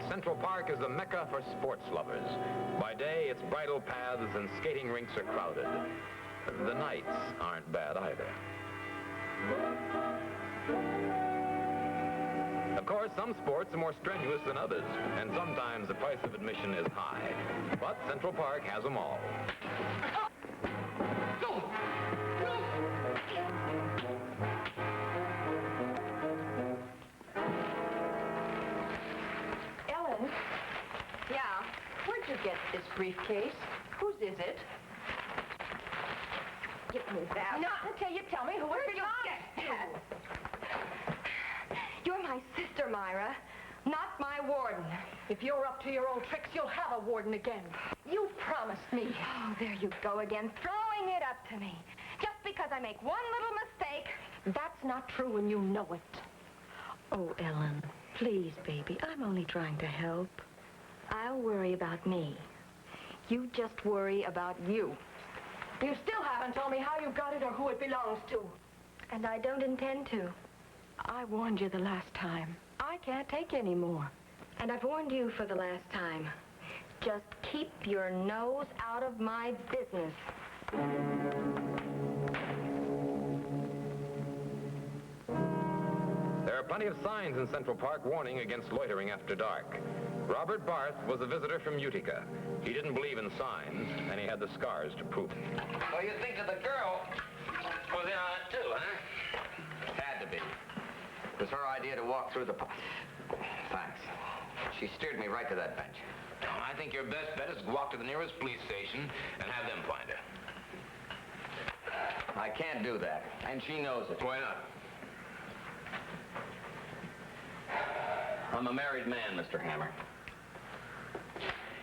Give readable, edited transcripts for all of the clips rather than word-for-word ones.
Central Park is the mecca for sports lovers. By day, its bridle paths and skating rinks are crowded. The nights aren't bad either. Of course, some sports are more strenuous than others, and sometimes the price of admission is high. But Central Park has them all. Ellen? Yeah? Where'd you get this briefcase? Whose is it? Give me that. Not until you tell me who it belongs to. You're my sister, Myra, not my warden. If you're up to your old tricks, you'll have a warden again. You promised me. Oh, there you go again, throwing it up to me. Just because I make one little mistake. That's not true and you know it. Oh, Ellen, please, baby, I'm only trying to help. I'll worry about me. You just worry about you. You still haven't told me how you got it or who it belongs to. And I don't intend to. I warned you the last time. I can't take any more. And I've warned you for the last time. Just keep your nose out of my business. There are plenty of signs in Central Park warning against loitering after dark. Robert Barth was a visitor from Utica. He didn't believe in signs, and he had the scars to prove it. Well, you think that the girl was in on it too, huh? Had to be. It was her idea to walk through the park. Thanks. She steered me right to that bench. I think your best bet is to walk to the nearest police station and have them find her. I can't do that, and she knows it. Why not? I'm a married man, Mr. Hammer.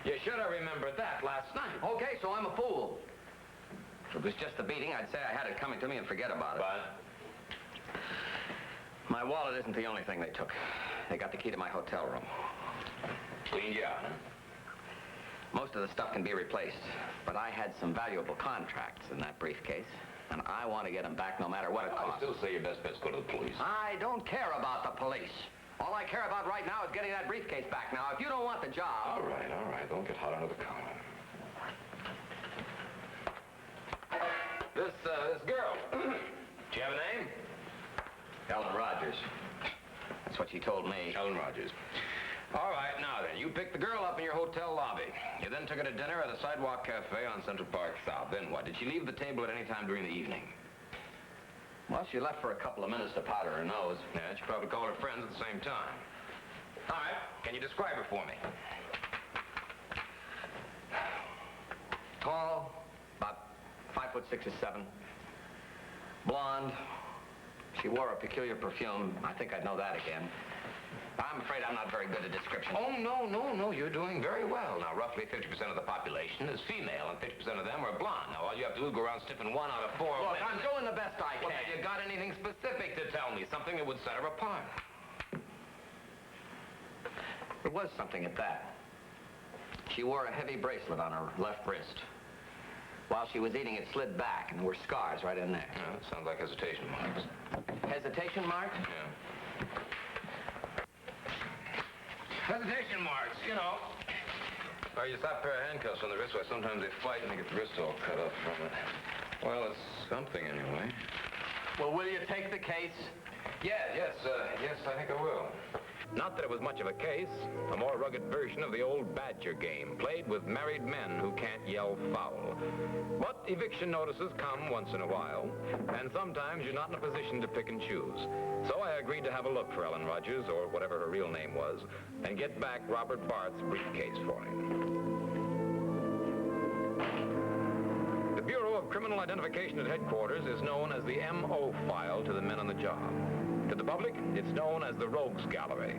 You should have remembered that last night. Okay, so I'm a fool. If it was just a beating, I'd say I had it coming to me and forget about it. But? My wallet isn't the only thing they took. They got the key to my hotel room. Cleaned you out, huh? Most of the stuff can be replaced, but I had some valuable contracts in that briefcase, and I want to get them back no matter what it costs. I still say your best bet's go to the police. I don't care about the police. All I care about right now is getting that briefcase back. Now, if you don't want the job... All right. Don't get hot under the collar. This girl, do you have a name? Ellen Rogers. That's what she told me. Ellen Rogers. All right, now then, you picked the girl up in your hotel lobby. You then took her to dinner at a sidewalk cafe on Central Park South. Then what? Did she leave the table at any time during the evening? Well, she left for a couple of minutes to powder her nose. Yeah, she probably called her friends at the same time. All right, can you describe her for me? Tall, about 5'6" or 7. Blonde. She wore a peculiar perfume. I think I'd know that again. I'm afraid I'm not very good at description. Oh, no, you're doing very well. Now, roughly 50% of the population is female, and 50% of them are blonde. Now, all you have to do is go around sniffing 1 out of 4 Look, women. I'm doing the best I can. Well, have you got anything specific to tell me? Something that would set her apart? There was something at that. She wore a heavy bracelet on her left wrist. While she was eating, it slid back, and there were scars right in there. Yeah, that sounds like hesitation marks. Hesitation marks? Yeah. Hesitation marks, you know. Well, you slap a pair of handcuffs on the wrist, why sometimes they fight and they get the wrist all cut off from it. Well, it's something anyway. Well, will you take the case? Yes, I think I will. Not that it was much of a case, a more rugged version of the old Badger game, played with married men who can't yell foul. But eviction notices come once in a while, and sometimes you're not in a position to pick and choose. So I agreed to have a look for Ellen Rogers, or whatever her real name was, and get back Robert Barth's briefcase for him. The Bureau of Criminal Identification at headquarters is known as the MO file to the men on the job. To the public, it's known as the Rogues Gallery.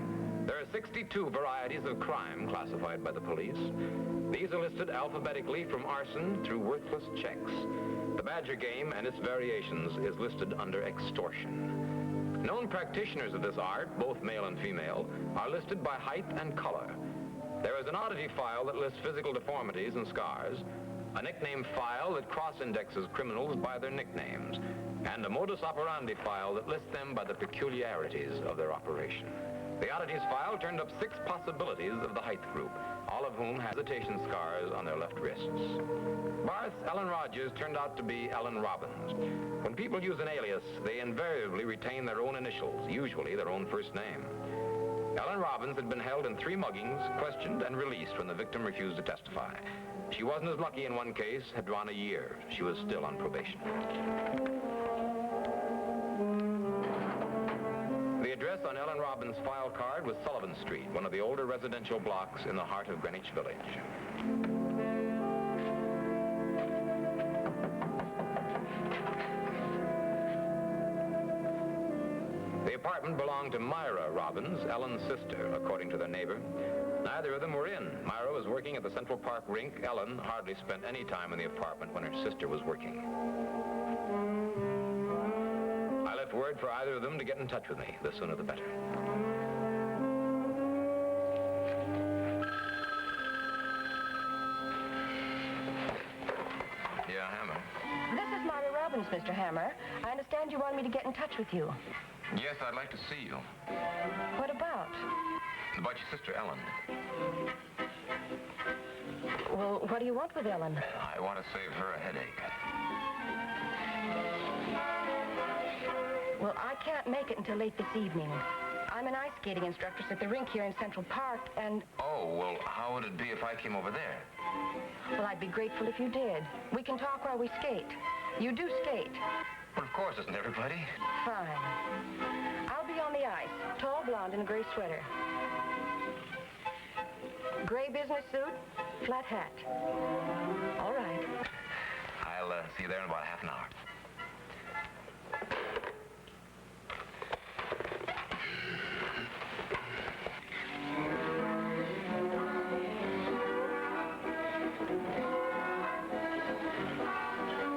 There are 62 varieties of crime classified by the police. These are listed alphabetically from arson through worthless checks. The Badger game and its variations is listed under extortion. Known practitioners of this art, both male and female, are listed by height and color. There is an oddity file that lists physical deformities and scars, a nickname file that cross-indexes criminals by their nicknames, and a modus operandi file that lists them by the peculiarities of their operation. The oddities file turned up 6 possibilities of the Height group, all of whom had hesitation scars on their left wrists. Barth's Ellen Rogers turned out to be Ellen Robbins. When people use an alias, they invariably retain their own initials, usually their own first name. Ellen Robbins had been held in 3 muggings, questioned, and released when the victim refused to testify. She wasn't as lucky in one case, had drawn a year. She was still on probation. The address on Ellen Robbins' file card was Sullivan Street, one of the older residential blocks in the heart of Greenwich Village. The apartment belonged to Myra Robbins, Ellen's sister, according to their neighbor. Neither of them were in. Myra was working at the Central Park rink. Ellen hardly spent any time in the apartment when her sister was working. I left word for either of them to get in touch with me. The sooner the better. Yeah, Hammer. This is Myra Robbins, Mr. Hammer. I understand you want me to get in touch with you. Yes, I'd like to see you. What about? About your sister, Ellen. Well, what do you want with Ellen? I want to save her a headache. Well, I can't make it until late this evening. I'm an ice skating instructor at the rink here in Central Park, and... Oh, well, how would it be if I came over there? Well, I'd be grateful if you did. We can talk while we skate. You do skate. Well, of course, isn't everybody? Fine. I'll be on the ice. Tall blonde in a gray sweater. Gray business suit, flat hat. All right. I'll see you there in about half an hour.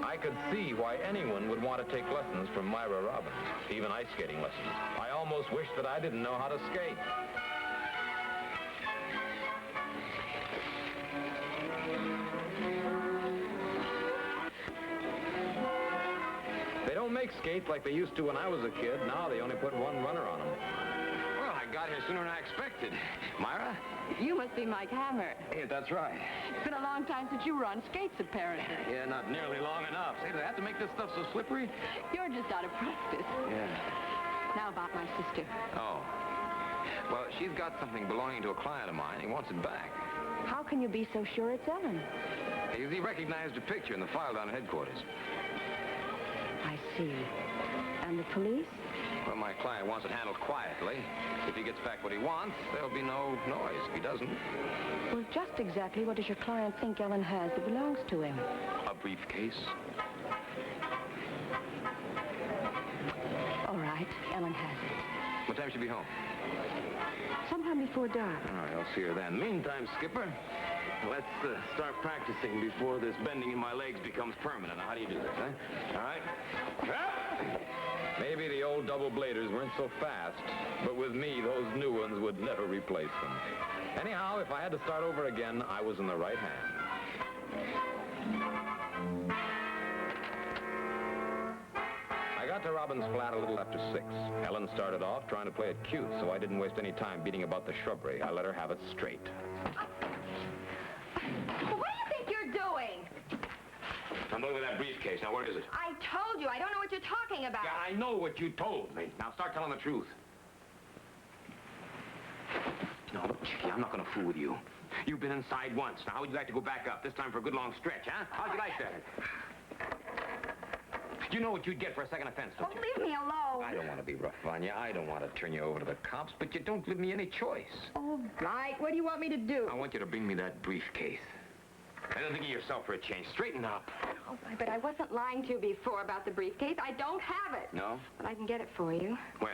I could see why anyone would want to take lessons from Myra Robbins, even ice skating lessons. I almost wish that I didn't know how to skate. They don't make skates like they used to when I was a kid. Now they only put one runner on them. Well, I got here sooner than I expected. Myra? You must be Mike Hammer. Yeah, that's right. It's been a long time since you were on skates, apparently. Yeah, not nearly long enough. Say, do they have to make this stuff so slippery? You're just out of practice. Yeah. Now about my sister. Oh. Well, she's got something belonging to a client of mine. He wants it back. How can you be so sure it's Ellen? He recognized her picture in the file down at headquarters. I see. And the police? Well, my client wants it handled quietly. If he gets back what he wants, there'll be no noise. If he doesn't... Well, just exactly what does your client think Ellen has that belongs to him? A briefcase. All right, Ellen has it. What time should she be home? Sometime before dark. All right, I'll see her then. Meantime, Skipper, let's start practicing before this bending in my legs becomes permanent. Now, how do you do this, huh? All right? Maybe the old double-bladers weren't so fast, but with me, those new ones would never replace them. Anyhow, if I had to start over again, I was in the right hand. I got to Robin's flat a little after 6. Ellen started off trying to play it cute, so I didn't waste any time beating about the shrubbery. I let her have it straight. What do you think you're doing? I'm looking at that briefcase. Now, where is it? I told you, I don't know what you're talking about. Yeah, I know what you told me. Now, start telling the truth. No, look, Chicky, I'm not going to fool with you. You've been inside once. Now, how would you like to go back up, this time for a good long stretch, huh? How'd you like that? You know what you'd get for a second offense, don't Oh, you? leave me alone. I don't want to be rough on you. I don't want to turn you over to the cops, but you don't give me any choice. All right, what do you want me to do? I want you to bring me that briefcase. And then think of yourself for a change. Straighten up. Oh, but I wasn't lying to you before about the briefcase. I don't have it. No? But I can get it for you When?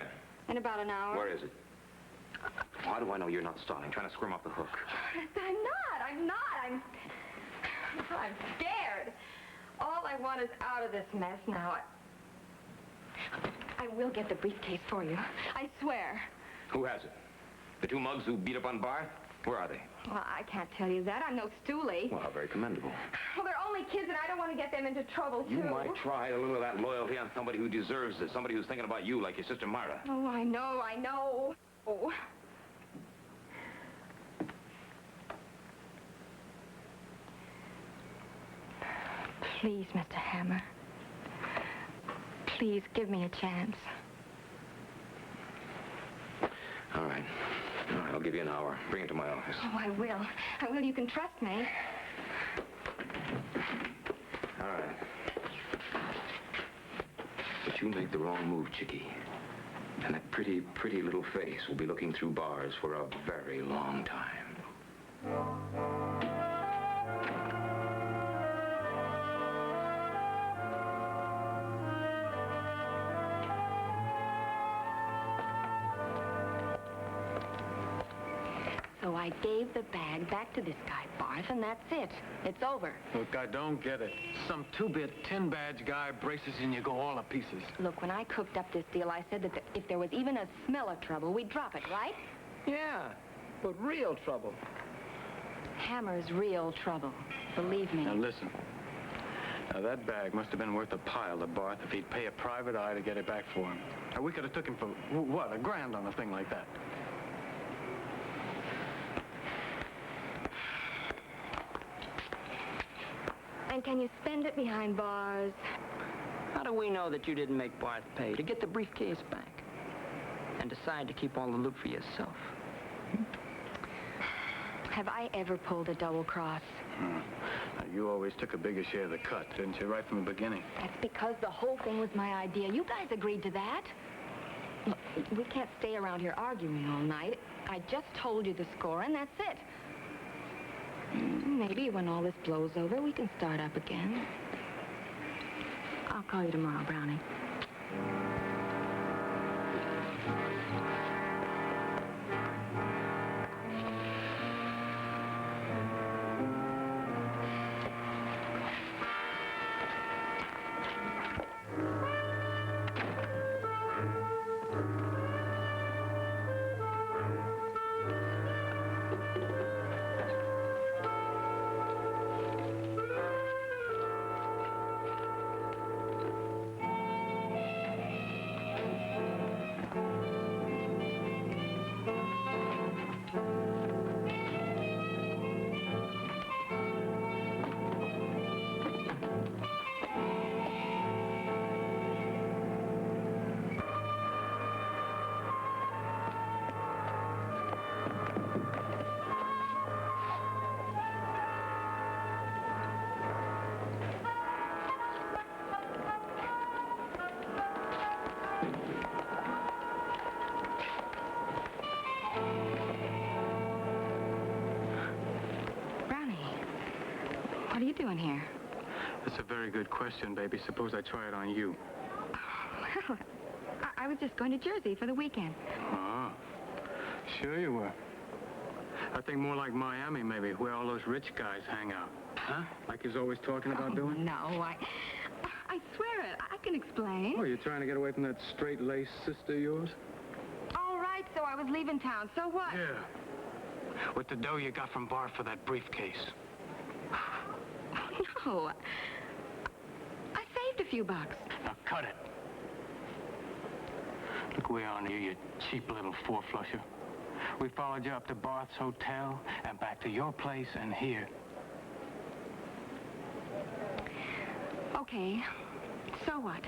in about an hour. Where is it? How do I know you're not stalling, trying to squirm off the hook? I'm not. I'm scared. All I want is out of this mess now. I will get the briefcase for you. I swear. Who has it? The 2 mugs who beat up on Barth? Where are they? Well, I can't tell you that. I'm no stoolie. Well, very commendable. Well, they're only kids, and I don't want to get them into trouble, too. You might try a little of that loyalty on somebody who deserves it, somebody who's thinking about you like your sister Myra. Oh, I know. Oh. Please, Mr. Hammer. Please give me a chance. All right. All right, I'll give you an hour. Bring it to my office. Oh, I will. I will. You can trust me. All right. But you make the wrong move, Chickie. And that pretty, pretty little face will be looking through bars for a very long time. So I gave the bag back to this guy, Barth, and that's it. It's over. Look, I don't get it. Some two-bit, 10-badge guy braces and you go all to pieces. Look, when I cooked up this deal, I said that if there was even a smell of trouble, we'd drop it, right? Yeah, but real trouble. Hammer's real trouble. Believe me. Now, listen. Now, that bag must have been worth a pile to Barth if he'd pay a private eye to get it back for him. Now, we could have took him for, what, $1,000 on a thing like that. And can you spend it behind bars? How do we know that you didn't make Barth pay to get the briefcase back and decide to keep all the loot for yourself? Have I ever pulled a double cross? Now, you always took a bigger share of the cut, didn't you, right from the beginning? That's because the whole thing was my idea. You guys agreed to that. Look, we can't stay around here arguing all night. I just told you the score, and that's it. Maybe when all this blows over, we can start up again. I'll call you tomorrow, Brownie. What are you doing here? That's a very good question, baby. Suppose I try it on you. Well, I was just going to Jersey for the weekend. Oh, sure you were. I think more like Miami, maybe, where all those rich guys hang out. Huh? Like he's always talking about doing? No, I swear it. I can explain. Oh, you're trying to get away from that straight-laced sister of yours? All right, so I was leaving town. So what? Yeah. With the dough you got from Barth for that briefcase. No. I saved a few bucks. Now cut it. Look, we on you, you cheap little four-flusher. We followed you up to Barth's hotel and back to your place and here. Okay. So what?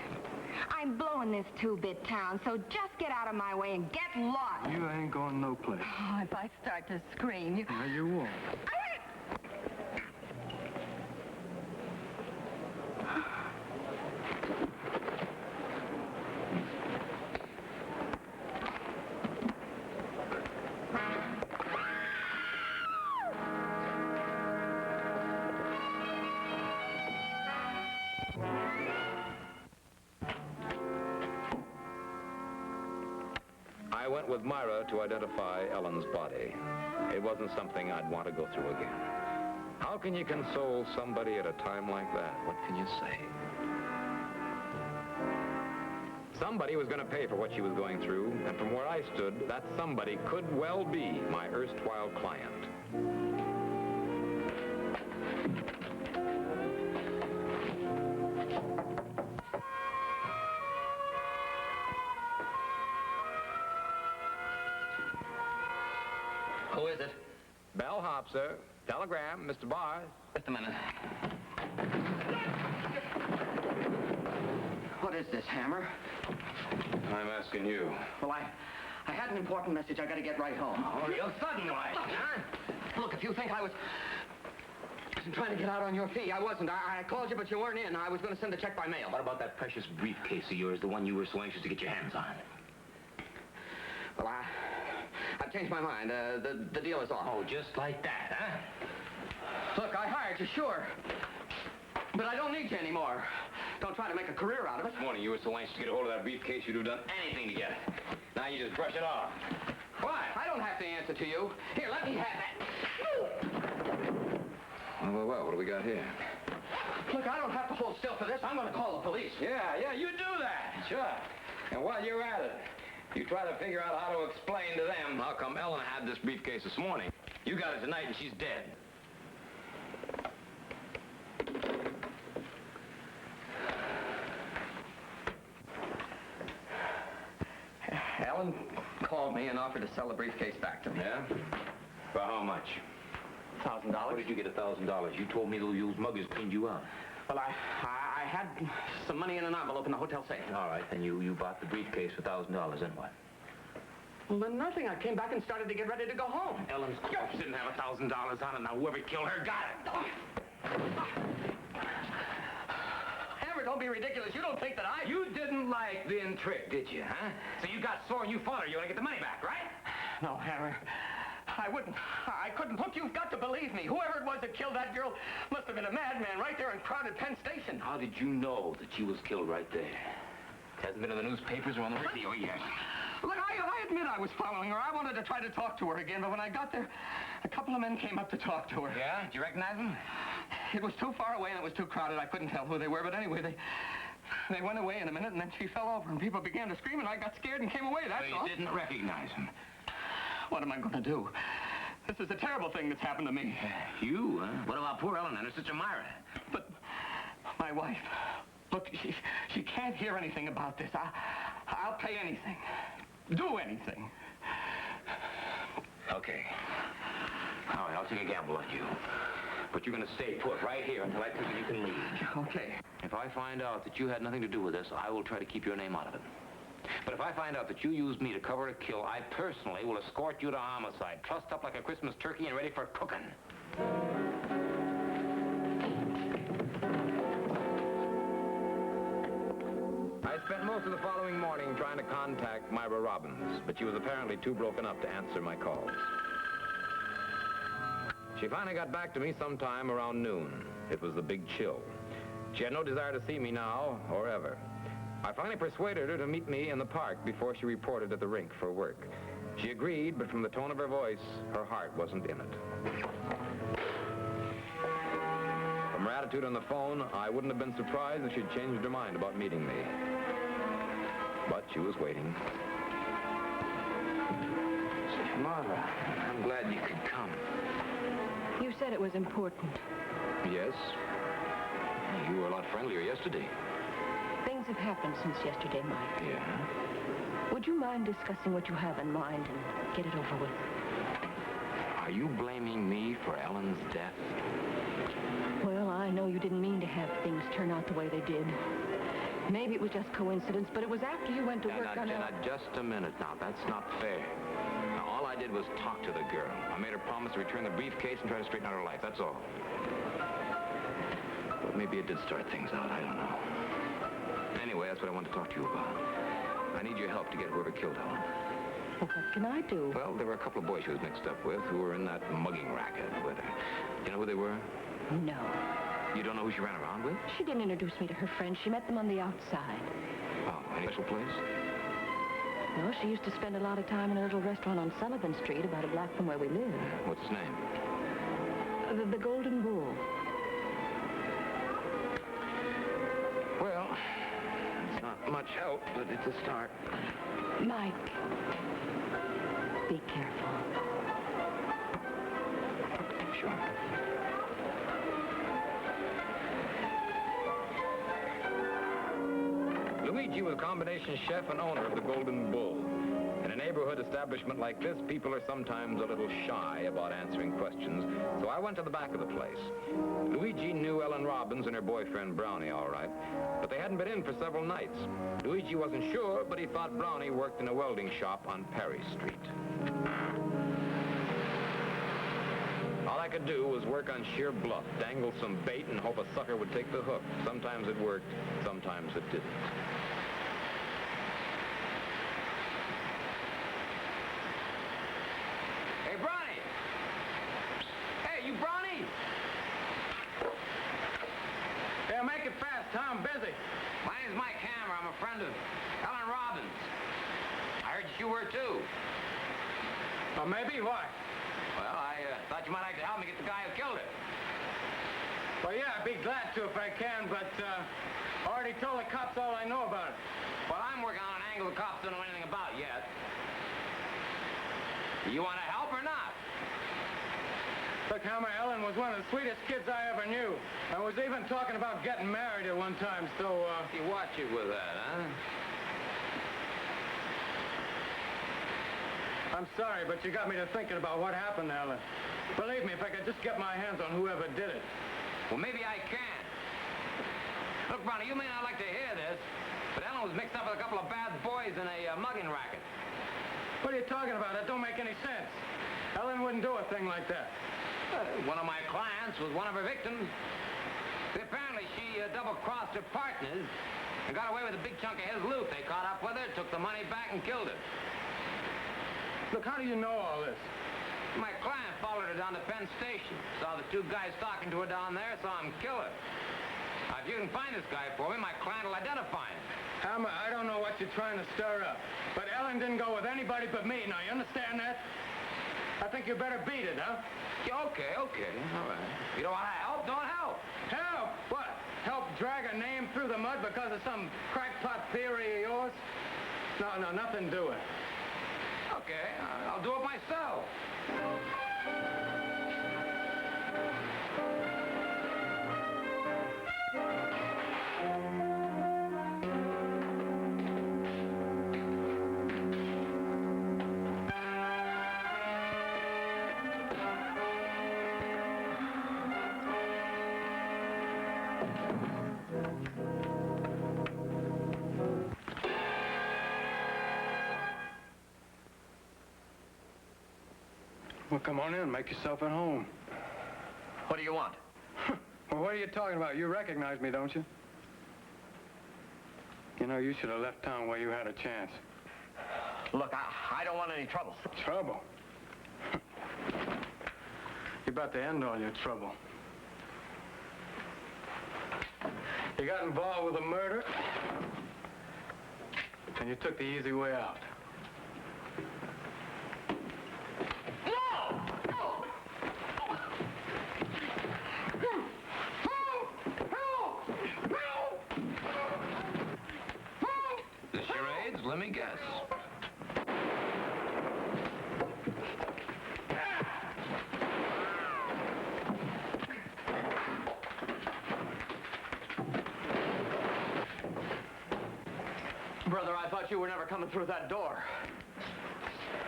I'm blowing this two-bit town, so just get out of my way and get lost. You ain't going no place. Oh, if I start to scream, you... No, you won't. I went with Myra to identify Ellen's body. It wasn't something I'd want to go through again. How can you console somebody at a time like that? What can you say? Somebody was going to pay for what she was going through, and from where I stood, that somebody could well be my erstwhile client. Who is it? Bellhop, sir. Telegram, Mr. Barr. Just a minute. is this, Hammer? I'm asking you. Well, I had an important message I got to get right home. Oh, real sudden like, huh? Look, if you think I was trying to get out on your fee, I wasn't. I called you, but you weren't in. I was going to send a check by mail. What about that precious briefcase of yours, the one you were so anxious to get your hands on? Well, I've changed my mind. The deal is off. Oh, just like that, huh? Look, I hired you, sure. But I don't need you anymore. Don't try to make a career out of it. This morning you were so anxious to get a hold of that briefcase you'd have done anything to get it. Now you just brush it off. Why? I don't have to answer to you. Here, let me have that. Well, what do we got here? Look, I don't have to hold still for this. I'm going to call the police. Yeah, you do that. Sure. And while you're at it, you try to figure out how to explain to them how come Ellen had this briefcase this morning. You got it tonight and she's dead. Ellen called me and offered to sell the briefcase back to me. Yeah? For how much? $1,000. Where did you get $1,000? You told me those muggers cleaned you out. Well, I had some money in an envelope in the hotel safe. All right, then you bought the briefcase for $1,000, then what? Well, then nothing. I came back and started to get ready to go home. Ellen's corpse didn't have $1,000 on it. Now, whoever killed her got it. Hammer, don't be ridiculous. You don't think that I... You didn't like being tricked, did you, huh? So you got sore and you fought her. You want to get the money back, right? No, Hammer. I wouldn't. I couldn't. Look, you've got to believe me. Whoever it was that killed that girl must have been a madman right there in crowded Penn Station. How did you know that she was killed right there? It hasn't been in the newspapers or on the radio yet. Look, I admit I was following her. I wanted to try to talk to her again, but when I got there, a couple of men came up to talk to her. Yeah? Did you recognize them? It was too far away and it was too crowded. I couldn't tell who they were, but anyway, they went away in a minute and then she fell over and people began to scream and I got scared and came away, that's all. So you didn't recognize them? What am I going to do? This is a terrible thing that's happened to me. You, huh? What about poor Ellen and her sister Myra? But my wife, look, she can't hear anything about this. I'll pay anything. Do anything. Okay. All right, I'll take a gamble on you. But you're going to stay put right here until I tell you you can leave. Okay. If I find out that you had nothing to do with this, I will try to keep your name out of it. But if I find out that you used me to cover a kill, I personally will escort you to homicide, trussed up like a Christmas turkey and ready for cooking. I spent most of the following morning trying to contact Myra Robbins, but she was apparently too broken up to answer my calls. She finally got back to me sometime around noon. It was the big chill. She had no desire to see me now or ever. I finally persuaded her to meet me in the park before she reported at the rink for work. She agreed, but from the tone of her voice, her heart wasn't in it. From her attitude on the phone, I wouldn't have been surprised if she'd changed her mind about meeting me. But she was waiting. Myra, I'm glad you could come. You said it was important. Yes? You were a lot friendlier yesterday. Things have happened since yesterday, Mike. Yeah? Would you mind discussing what you have in mind and get it over with? Are you blaming me for Ellen's death? Well, I know you didn't mean to have things turn out the way they did. Maybe it was just coincidence, but it was after you went to work on Jenna, just a minute now. That's not fair. Now, all I did was talk to the girl. I made her promise to return the briefcase and try to straighten out her life. That's all. But maybe it did start things out. I don't know. Anyway, that's what I wanted to talk to you about. I need your help to get whoever killed Ellen. Well, what can I do? Well, there were a couple of boys she was mixed up with who were in that mugging racket with her. You know who they were? No. You don't know who she ran around with? She didn't introduce me to her friends. She met them on the outside. Oh, any special place? No, she used to spend a lot of time in a little restaurant on Sullivan Street, about a block from where we live. What's its name? The Golden Bull. Well, it's not much help, but it's a start. Mike, be careful. Sure. Luigi was combination chef and owner of the Golden Bull. And In a neighborhood establishment like this, people are sometimes a little shy about answering questions, so I went to the back of the place. Luigi knew Ellen Robbins and her boyfriend Brownie all right, but they hadn't been in for several nights. Luigi wasn't sure, but he thought Brownie worked in a welding shop on Perry Street. All I could do was work on sheer bluff, dangle some bait and hope a sucker would take the hook. Sometimes it worked, sometimes it didn't. Hey, Bronny! Hey, you Bronny? Yeah, make it fast, Tom. I'm busy. My name's Mike Hammer. I'm a friend of Ellen Robbins. I heard you were, too. Well, maybe. Why? Well, I thought you might like to help me get the guy who killed her. Well, yeah, I'd be glad to if I can, but I already told the cops all I know about it. Well, I'm working on an angle the cops don't know anything about yet. You want to help or not? Look, Hammer, Ellen was one of the sweetest kids I ever knew. I was even talking about getting married at one time, so, You watch it with that, huh? I'm sorry, but you got me to thinking about what happened to Ellen. Believe me, if I could just get my hands on whoever did it. Well, maybe I can. Look, Bronny, you may not like to hear this, but Ellen was mixed up with a couple of bad boys in a mugging racket. What are you talking about? That don't make any sense. Ellen wouldn't do a thing like that. One of my clients was one of her victims. Apparently, she double-crossed her partners and got away with a big chunk of his loot. They caught up with her, took the money back, and killed her. Look, how do you know all this? My client followed her down to Penn Station. Saw the two guys talking to her down there, saw him kill her. Now, if you can find this guy for me, my client will identify him. Hammer, I don't know what you're trying to stir up, but Ellen didn't go with anybody but me. Now, you understand that? I think you better beat it, huh? Yeah, okay, all right. You don't want to help, don't help. Help? What? Help drag a name through the mud because of some crackpot theory of yours? No, nothing doing. Okay, I'll do it myself. Well, come on in. Make yourself at home. What do you want? Well, what are you talking about? You recognize me, don't you? You know, you should have left town while you had a chance. Look, I don't want any trouble. Trouble? You're about to end all your trouble. You got involved with a murder, and you took the easy way out. The charades? Let me guess. Brother, I thought you were never coming through that door.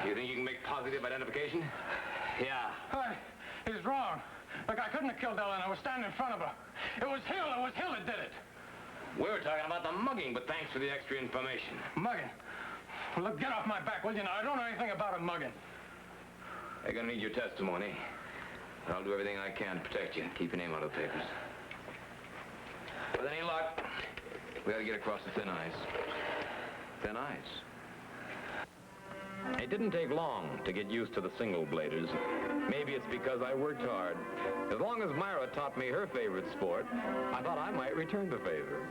You think you can make positive identification? Yeah. Hey, he's wrong. Look, I couldn't have killed Ellen. I was standing in front of her. It was Hill that did it. We were talking about the mugging, but thanks for the extra information. Mugging? Well, look, get off my back, will you? Now, I don't know anything about a mugging. They're gonna need your testimony. I'll do everything I can to protect you. Keep your name out of the papers. With any luck, we gotta get across the thin ice. Thin ice. It didn't take long to get used to the single-bladers. Maybe it's because I worked hard. As long as Myra taught me her favorite sport, I thought I might return the favor.